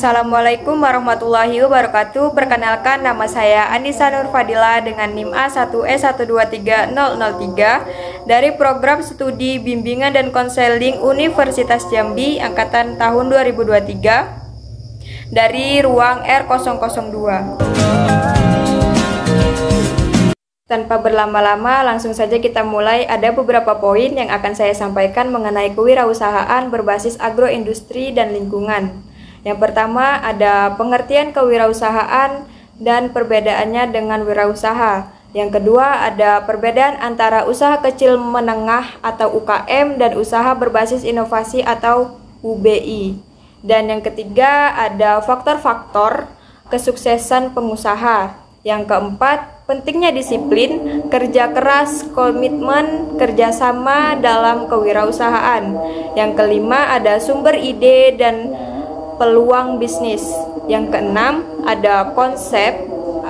Assalamualaikum warahmatullahi wabarakatuh. Perkenalkan, nama saya Anissa Nur Fadila dengan NIM A1E123003 dari Program Studi Bimbingan dan Konseling Universitas Jambi angkatan tahun 2023 dari ruang R002. Tanpa berlama-lama, langsung saja kita mulai. Ada beberapa poin yang akan saya sampaikan mengenai kewirausahaan berbasis agroindustri dan lingkungan. Yang pertama, ada pengertian kewirausahaan dan perbedaannya dengan wirausaha. Yang kedua, ada perbedaan antara usaha kecil menengah atau UKM dan usaha berbasis inovasi atau UBI. Dan yang ketiga, ada faktor-faktor kesuksesan pengusaha. Yang keempat, pentingnya disiplin, kerja keras, komitmen, kerjasama dalam kewirausahaan. Yang kelima, ada sumber ide dan peluang bisnis. Yang keenam, ada konsep,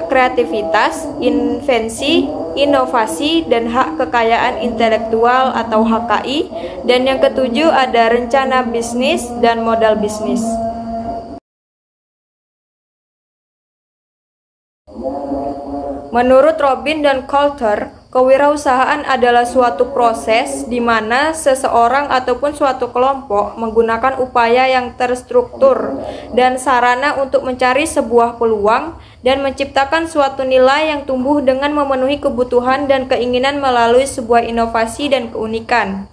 kreativitas, invensi, inovasi, dan hak kekayaan intelektual atau HKI. Dan yang ketujuh, ada rencana bisnis dan modal bisnis. Menurut Robin dan Coulter, kewirausahaan adalah suatu proses di mana seseorang ataupun suatu kelompok menggunakan upaya yang terstruktur dan sarana untuk mencari sebuah peluang dan menciptakan suatu nilai yang tumbuh dengan memenuhi kebutuhan dan keinginan melalui sebuah inovasi dan keunikan.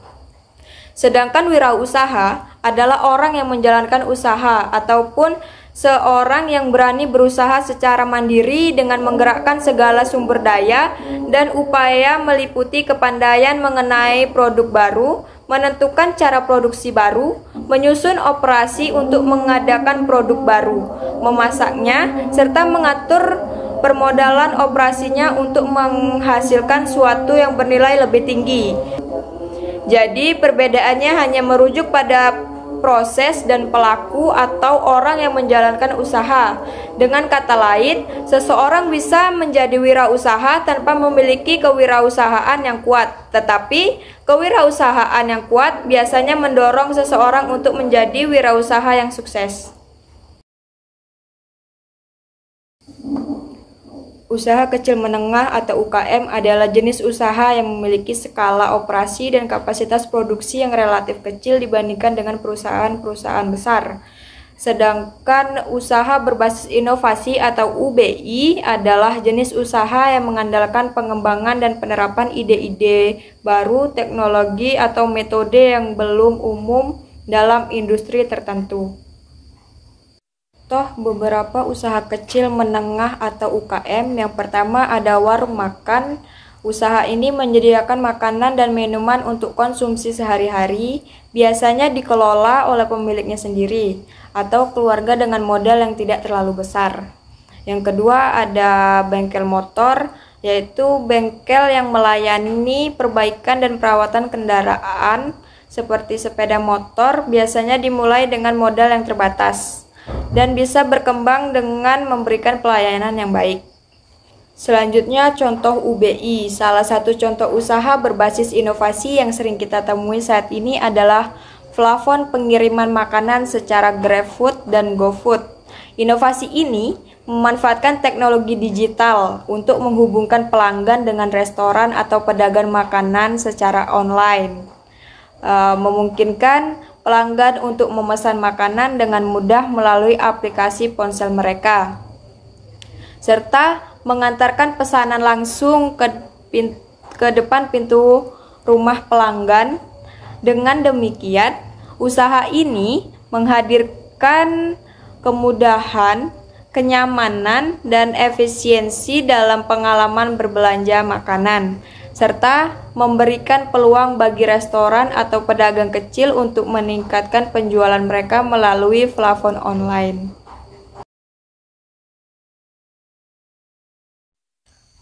Sedangkan wirausaha adalah orang yang menjalankan usaha ataupun seorang yang berani berusaha secara mandiri dengan menggerakkan segala sumber daya dan upaya meliputi kepandaian mengenai produk baru, menentukan cara produksi baru, menyusun operasi untuk mengadakan produk baru, memasaknya, serta mengatur permodalan operasinya untuk menghasilkan suatu yang bernilai lebih tinggi. Jadi perbedaannya hanya merujuk pada proses dan pelaku atau orang yang menjalankan usaha. Dengan kata lain, seseorang bisa menjadi wirausaha tanpa memiliki kewirausahaan yang kuat. Tetapi, kewirausahaan yang kuat biasanya mendorong seseorang untuk menjadi wirausaha yang sukses. Usaha kecil menengah atau UKM adalah jenis usaha yang memiliki skala operasi dan kapasitas produksi yang relatif kecil dibandingkan dengan perusahaan-perusahaan besar. Sedangkan usaha berbasis inovasi atau UBI adalah jenis usaha yang mengandalkan pengembangan dan penerapan ide-ide baru, teknologi atau metode yang belum umum dalam industri tertentu. Beberapa usaha kecil menengah atau UKM. Yang pertama ada warung makan. Usaha ini menyediakan makanan dan minuman untuk konsumsi sehari-hari, biasanya dikelola oleh pemiliknya sendiri atau keluarga dengan modal yang tidak terlalu besar. Yang kedua ada bengkel motor, yaitu bengkel yang melayani perbaikan dan perawatan kendaraan seperti sepeda motor, biasanya dimulai dengan modal yang terbatas dan bisa berkembang dengan memberikan pelayanan yang baik. Selanjutnya contoh UBI. Salah satu contoh usaha berbasis inovasi yang sering kita temui saat ini adalah plafon pengiriman makanan secara GrabFood dan GoFood. Inovasi ini memanfaatkan teknologi digital untuk menghubungkan pelanggan dengan restoran atau pedagang makanan secara online, memungkinkan pelanggan untuk memesan makanan dengan mudah melalui aplikasi ponsel mereka, serta mengantarkan pesanan langsung ke depan pintu rumah pelanggan. Dengan demikian, usaha ini menghadirkan kemudahan, kenyamanan, dan efisiensi dalam pengalaman berbelanja makanan, serta memberikan peluang bagi restoran atau pedagang kecil untuk meningkatkan penjualan mereka melalui plafon online.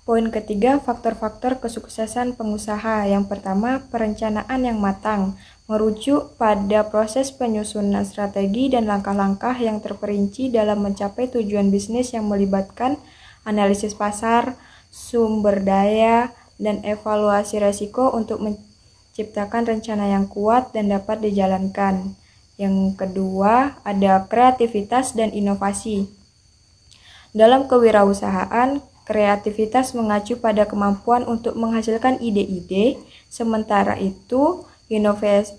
Poin ketiga, faktor-faktor kesuksesan pengusaha. Yang pertama, perencanaan yang matang, merujuk pada proses penyusunan strategi dan langkah-langkah yang terperinci dalam mencapai tujuan bisnis yang melibatkan analisis pasar, sumber daya, dan evaluasi resiko untuk menciptakan rencana yang kuat dan dapat dijalankan. Yang kedua, ada kreativitas dan inovasi. Dalam kewirausahaan, kreativitas mengacu pada kemampuan untuk menghasilkan ide-ide, sementara itu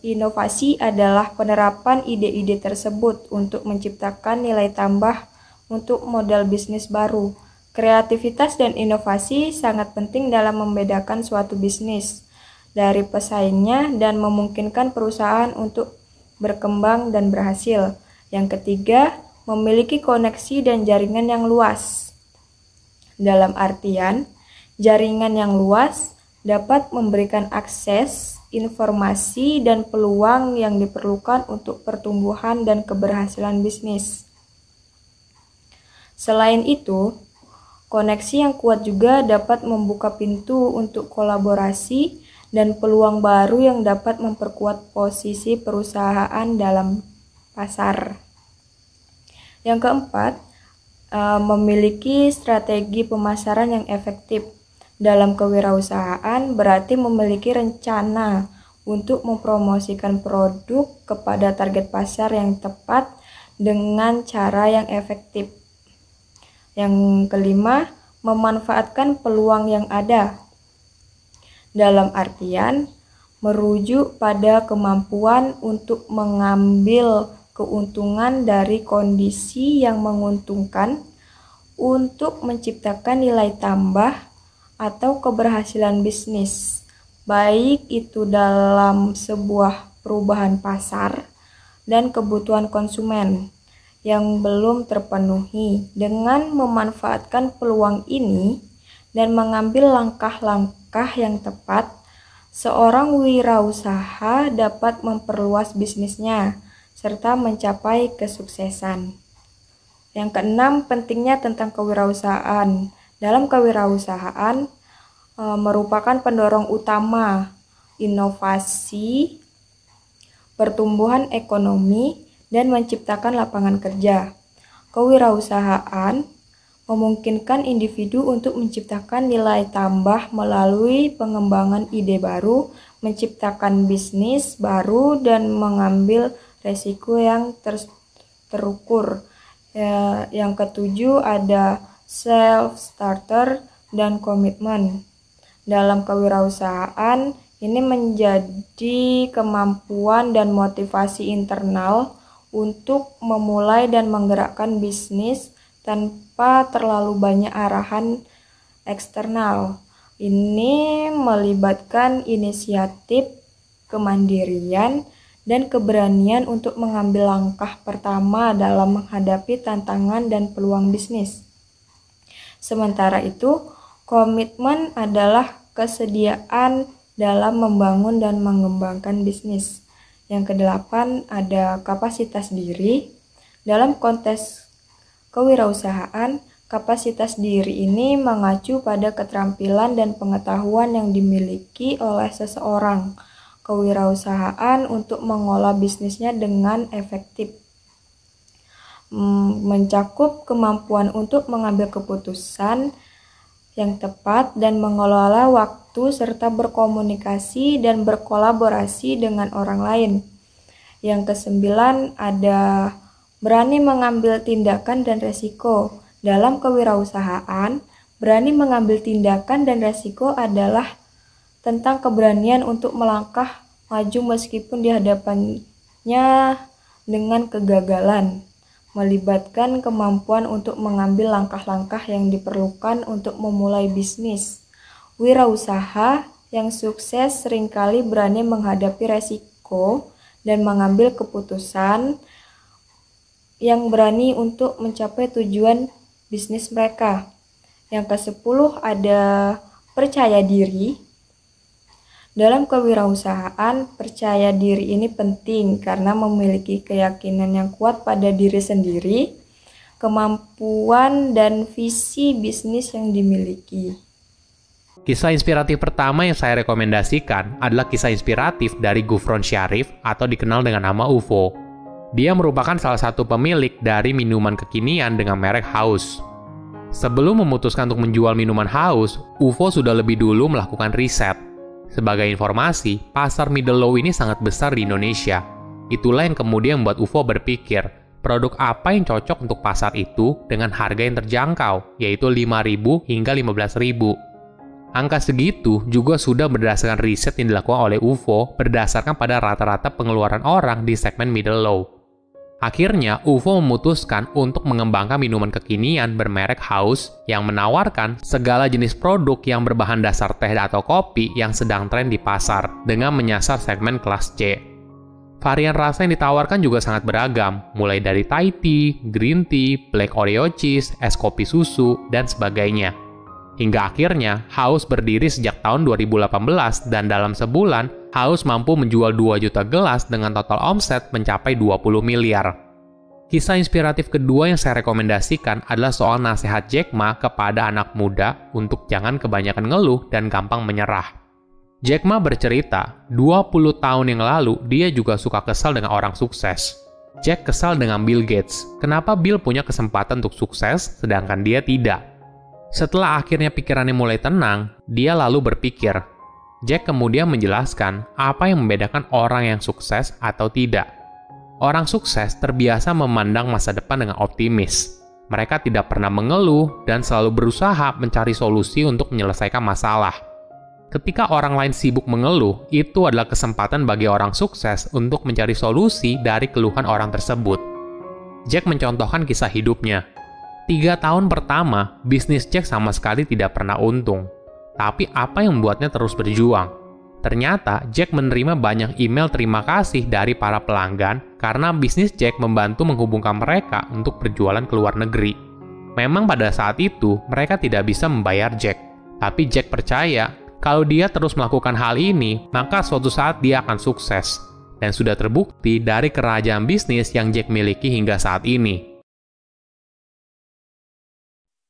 inovasi adalah penerapan ide-ide tersebut untuk menciptakan nilai tambah untuk modal bisnis baru. Kreativitas dan inovasi sangat penting dalam membedakan suatu bisnis dari pesaingnya dan memungkinkan perusahaan untuk berkembang dan berhasil. Yang ketiga, memiliki koneksi dan jaringan yang luas. Dalam artian, jaringan yang luas dapat memberikan akses, informasi, dan peluang yang diperlukan untuk pertumbuhan dan keberhasilan bisnis. Selain itu, koneksi yang kuat juga dapat membuka pintu untuk kolaborasi dan peluang baru yang dapat memperkuat posisi perusahaan dalam pasar. Yang keempat, memiliki strategi pemasaran yang efektif. Dalam kewirausahaan berarti memiliki rencana untuk mempromosikan produk kepada target pasar yang tepat dengan cara yang efektif. Yang kelima, memanfaatkan peluang yang ada. Dalam artian, merujuk pada kemampuan untuk mengambil keuntungan dari kondisi yang menguntungkan untuk menciptakan nilai tambah atau keberhasilan bisnis, baik itu dalam sebuah perubahan pasar dan kebutuhan konsumen yang belum terpenuhi. Dengan memanfaatkan peluang ini dan mengambil langkah-langkah yang tepat, seorang wirausaha dapat memperluas bisnisnya serta mencapai kesuksesan. Yang keenam, pentingnya tentang kewirausahaan. Dalam kewirausahaan merupakan pendorong utama inovasi, pertumbuhan ekonomi, dan menciptakan lapangan kerja. Kewirausahaan memungkinkan individu untuk menciptakan nilai tambah melalui pengembangan ide baru, menciptakan bisnis baru, dan mengambil resiko yang terukur. Yang ketujuh ada self-starter dan komitmen. Dalam kewirausahaan, ini menjadi kemampuan dan motivasi internal untuk memulai dan menggerakkan bisnis tanpa terlalu banyak arahan eksternal. Ini melibatkan inisiatif, kemandirian, dan keberanian untuk mengambil langkah pertama dalam menghadapi tantangan dan peluang bisnis. Sementara itu, komitmen adalah kesediaan dalam membangun dan mengembangkan bisnis. Yang kedelapan ada kapasitas diri. Dalam konteks kewirausahaan, kapasitas diri ini mengacu pada keterampilan dan pengetahuan yang dimiliki oleh seseorang kewirausahaan untuk mengolah bisnisnya dengan efektif. Mencakup kemampuan untuk mengambil keputusan yang tepat dan mengelola waktu serta berkomunikasi dan berkolaborasi dengan orang lain. Yang kesembilan ada berani mengambil tindakan dan resiko. Dalam kewirausahaan, berani mengambil tindakan dan resiko adalah tentang keberanian untuk melangkah maju meskipun di hadapannya dengan kegagalan, melibatkan kemampuan untuk mengambil langkah-langkah yang diperlukan untuk memulai bisnis. Wirausaha yang sukses seringkali berani menghadapi resiko dan mengambil keputusan yang berani untuk mencapai tujuan bisnis mereka. Yang ke-10 ada percaya diri. Dalam kewirausahaan, percaya diri ini penting karena memiliki keyakinan yang kuat pada diri sendiri, kemampuan, dan visi bisnis yang dimiliki. Kisah inspiratif pertama yang saya rekomendasikan adalah kisah inspiratif dari Gufron Syarif atau dikenal dengan nama UFO. Dia merupakan salah satu pemilik dari minuman kekinian dengan merek Haus. Sebelum memutuskan untuk menjual minuman Haus, UFO sudah lebih dulu melakukan riset. Sebagai informasi, pasar middle low ini sangat besar di Indonesia. Itulah yang kemudian membuat UFO berpikir, produk apa yang cocok untuk pasar itu dengan harga yang terjangkau, yaitu 5.000 hingga 15.000. Angka segitu juga sudah berdasarkan riset yang dilakukan oleh UFO berdasarkan pada rata-rata pengeluaran orang di segmen middle low. Akhirnya, UFO memutuskan untuk mengembangkan minuman kekinian bermerek Haus yang menawarkan segala jenis produk yang berbahan dasar teh atau kopi yang sedang tren di pasar dengan menyasar segmen kelas C. Varian rasa yang ditawarkan juga sangat beragam, mulai dari Thai tea, green tea, black Oreo cheese, es kopi susu, dan sebagainya. Hingga akhirnya, Haus berdiri sejak tahun 2018 dan dalam sebulan, Haus mampu menjual 2 juta gelas dengan total omset mencapai 20 miliar. Kisah inspiratif kedua yang saya rekomendasikan adalah soal nasihat Jack Ma kepada anak muda untuk jangan kebanyakan ngeluh dan gampang menyerah. Jack Ma bercerita, 20 tahun yang lalu dia juga suka kesal dengan orang sukses. Jack kesal dengan Bill Gates. Kenapa Bill punya kesempatan untuk sukses, sedangkan dia tidak? Setelah akhirnya pikirannya mulai tenang, dia lalu berpikir. Jack kemudian menjelaskan apa yang membedakan orang yang sukses atau tidak. Orang sukses terbiasa memandang masa depan dengan optimis. Mereka tidak pernah mengeluh dan selalu berusaha mencari solusi untuk menyelesaikan masalah. Ketika orang lain sibuk mengeluh, itu adalah kesempatan bagi orang sukses untuk mencari solusi dari keluhan orang tersebut. Jack mencontohkan kisah hidupnya. 3 tahun pertama, bisnis Jack sama sekali tidak pernah untung. Tapi apa yang membuatnya terus berjuang? Ternyata, Jack menerima banyak email terima kasih dari para pelanggan karena bisnis Jack membantu menghubungkan mereka untuk berjualan ke luar negeri. Memang pada saat itu, mereka tidak bisa membayar Jack. Tapi Jack percaya, kalau dia terus melakukan hal ini, maka suatu saat dia akan sukses. Dan sudah terbukti dari kerajaan bisnis yang Jack miliki hingga saat ini.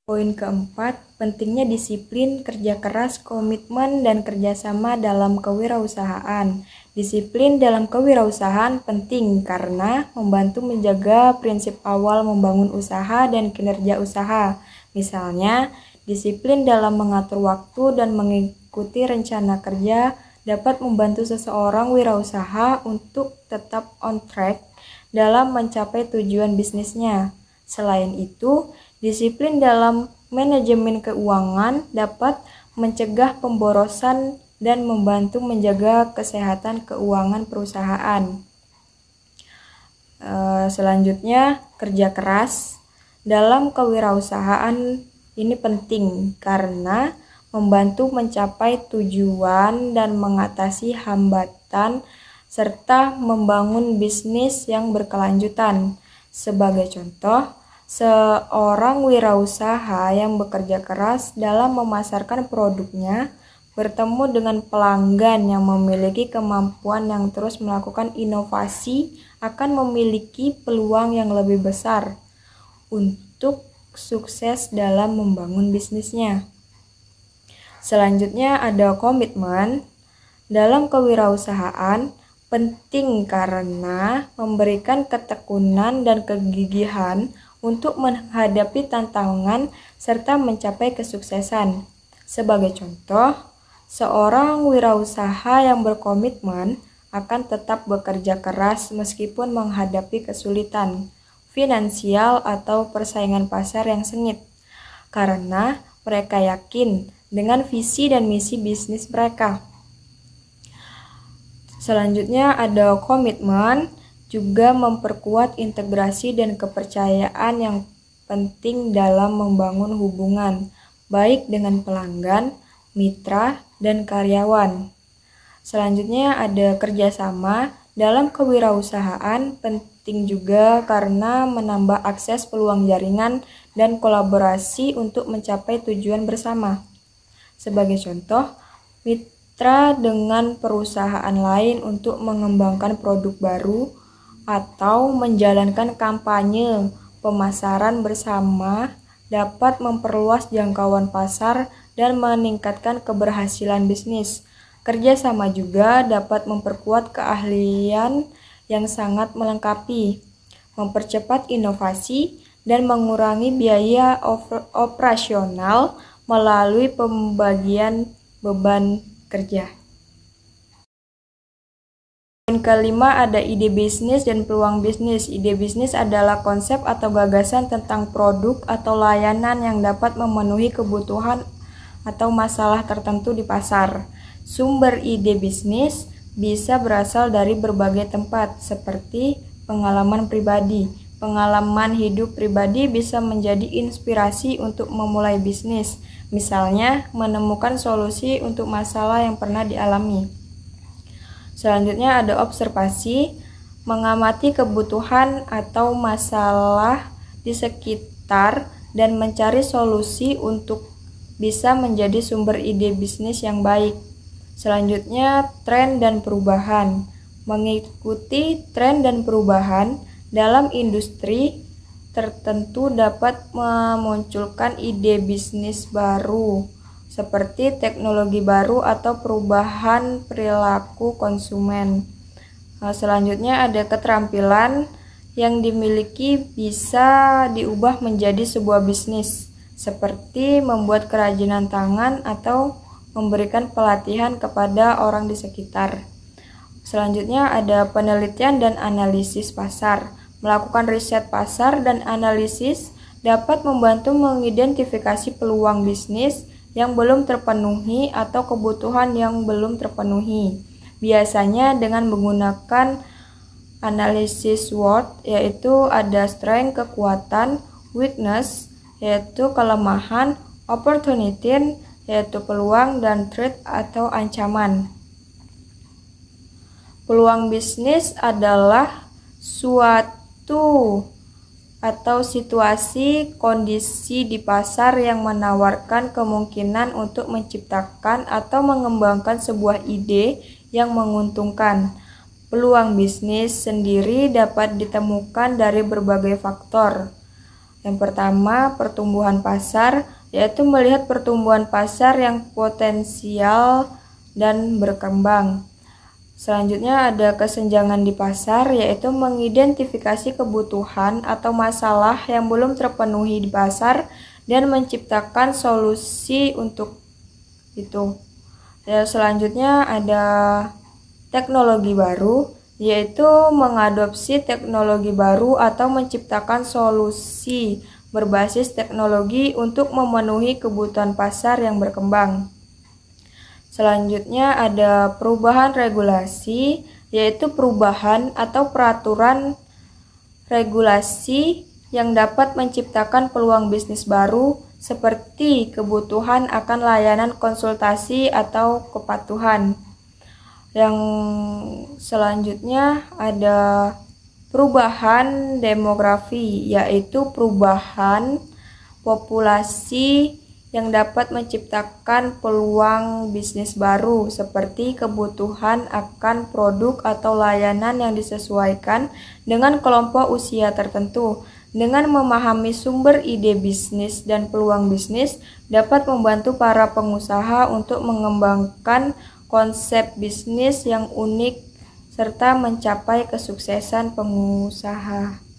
Poin keempat, pentingnya disiplin, kerja keras, komitmen, dan kerjasama dalam kewirausahaan. Disiplin dalam kewirausahaan penting karena membantu menjaga prinsip awal membangun usaha dan kinerja usaha. Misalnya, disiplin dalam mengatur waktu dan mengikuti rencana kerja dapat membantu seseorang wirausaha untuk tetap on track dalam mencapai tujuan bisnisnya. Selain itu, disiplin dalam manajemen keuangan dapat mencegah pemborosan dan membantu menjaga kesehatan keuangan perusahaan. Selanjutnya, kerja keras dalam kewirausahaan ini penting karena membantu mencapai tujuan dan mengatasi hambatan serta membangun bisnis yang berkelanjutan. Sebagai contoh, seorang wirausaha yang bekerja keras dalam memasarkan produknya bertemu dengan pelanggan yang memiliki kemampuan yang terus melakukan inovasi akan memiliki peluang yang lebih besar untuk sukses dalam membangun bisnisnya. Selanjutnya ada komitmen. Dalam kewirausahaan penting karena memberikan ketekunan dan kegigihan untuk menghadapi tantangan serta mencapai kesuksesan. Sebagai contoh, seorang wirausaha yang berkomitmen akan tetap bekerja keras meskipun menghadapi kesulitan finansial atau persaingan pasar yang sengit, karena mereka yakin dengan visi dan misi bisnis mereka. Selanjutnya ada komitmen, juga memperkuat integrasi dan kepercayaan yang penting dalam membangun hubungan, baik dengan pelanggan, mitra, dan karyawan. Selanjutnya ada kerjasama. Dalam kewirausahaan penting juga karena menambah akses peluang jaringan dan kolaborasi untuk mencapai tujuan bersama. Sebagai contoh, mitra dengan perusahaan lain untuk mengembangkan produk baru atau menjalankan kampanye pemasaran bersama dapat memperluas jangkauan pasar dan meningkatkan keberhasilan bisnis. Kerjasama juga dapat memperkuat keahlian yang sangat melengkapi, mempercepat inovasi, dan mengurangi biaya operasional melalui pembagian beban kerja. Poin kelima ada ide bisnis dan peluang bisnis. Ide bisnis adalah konsep atau gagasan tentang produk atau layanan yang dapat memenuhi kebutuhan atau masalah tertentu di pasar. Sumber ide bisnis bisa berasal dari berbagai tempat, seperti pengalaman pribadi. Pengalaman hidup pribadi bisa menjadi inspirasi untuk memulai bisnis, misalnya menemukan solusi untuk masalah yang pernah dialami. Selanjutnya ada observasi, mengamati kebutuhan atau masalah di sekitar dan mencari solusi untuk bisa menjadi sumber ide bisnis yang baik. Selanjutnya, tren dan perubahan. Mengikuti tren dan perubahan dalam industri tertentu dapat memunculkan ide bisnis baru, seperti teknologi baru atau perubahan perilaku konsumen. Selanjutnya ada keterampilan yang dimiliki bisa diubah menjadi sebuah bisnis, seperti membuat kerajinan tangan atau memberikan pelatihan kepada orang di sekitar. Selanjutnya ada penelitian dan analisis pasar. Melakukan riset pasar dan analisis dapat membantu mengidentifikasi peluang bisnis yang belum terpenuhi atau kebutuhan yang belum terpenuhi. Biasanya dengan menggunakan analisis SWOT, yaitu ada strength, kekuatan, weakness, yaitu kelemahan, opportunity, yaitu peluang, dan threat atau ancaman. Peluang bisnis adalah suatu atau situasi kondisi di pasar yang menawarkan kemungkinan untuk menciptakan atau mengembangkan sebuah ide yang menguntungkan. Peluang bisnis sendiri dapat ditemukan dari berbagai faktor. Yang pertama, pertumbuhan pasar, yaitu melihat pertumbuhan pasar yang potensial dan berkembang. Selanjutnya ada kesenjangan di pasar, yaitu mengidentifikasi kebutuhan atau masalah yang belum terpenuhi di pasar dan menciptakan solusi untuk itu. Selanjutnya ada teknologi baru, yaitu mengadopsi teknologi baru atau menciptakan solusi berbasis teknologi untuk memenuhi kebutuhan pasar yang berkembang. Selanjutnya ada perubahan regulasi, yaitu perubahan atau peraturan regulasi yang dapat menciptakan peluang bisnis baru seperti kebutuhan akan layanan konsultasi atau kepatuhan. Yang selanjutnya ada perubahan demografi, yaitu perubahan populasi yang dapat menciptakan peluang bisnis baru seperti kebutuhan akan produk atau layanan yang disesuaikan dengan kelompok usia tertentu. Dengan memahami sumber ide bisnis dan peluang bisnis dapat membantu para pengusaha untuk mengembangkan konsep bisnis yang unik serta mencapai kesuksesan pengusaha.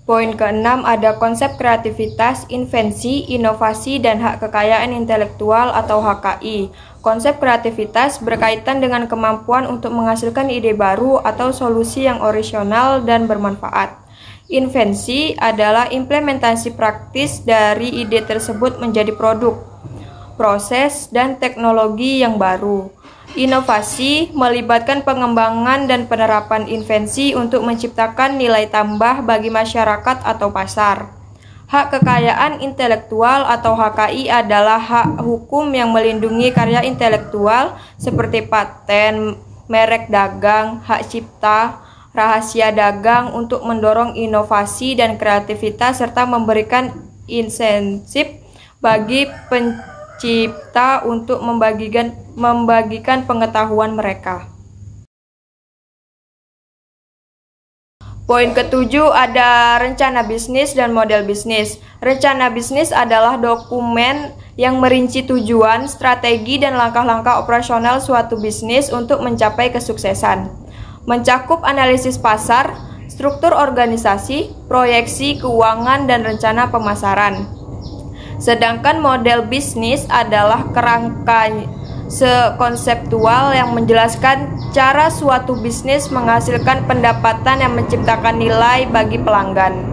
Poin keenam ada konsep kreativitas, invensi, inovasi, dan hak kekayaan intelektual atau HKI. Konsep kreativitas berkaitan dengan kemampuan untuk menghasilkan ide baru atau solusi yang orisinal dan bermanfaat. Invensi adalah implementasi praktis dari ide tersebut menjadi produk, proses, dan teknologi yang baru. Inovasi melibatkan pengembangan dan penerapan invensi untuk menciptakan nilai tambah bagi masyarakat atau pasar. Hak kekayaan intelektual atau HKI adalah hak hukum yang melindungi karya intelektual seperti paten, merek dagang, hak cipta, rahasia dagang untuk mendorong inovasi dan kreativitas serta memberikan insentif bagi pencipta untuk membagikan pengetahuan mereka. Poin ketujuh ada rencana bisnis dan model bisnis. Rencana bisnis adalah dokumen yang merinci tujuan, strategi, dan langkah-langkah operasional suatu bisnis untuk mencapai kesuksesan. Mencakup analisis pasar, struktur organisasi, proyeksi keuangan, dan rencana pemasaran. Sedangkan model bisnis adalah kerangka sekonseptual yang menjelaskan cara suatu bisnis menghasilkan pendapatan yang menciptakan nilai bagi pelanggan.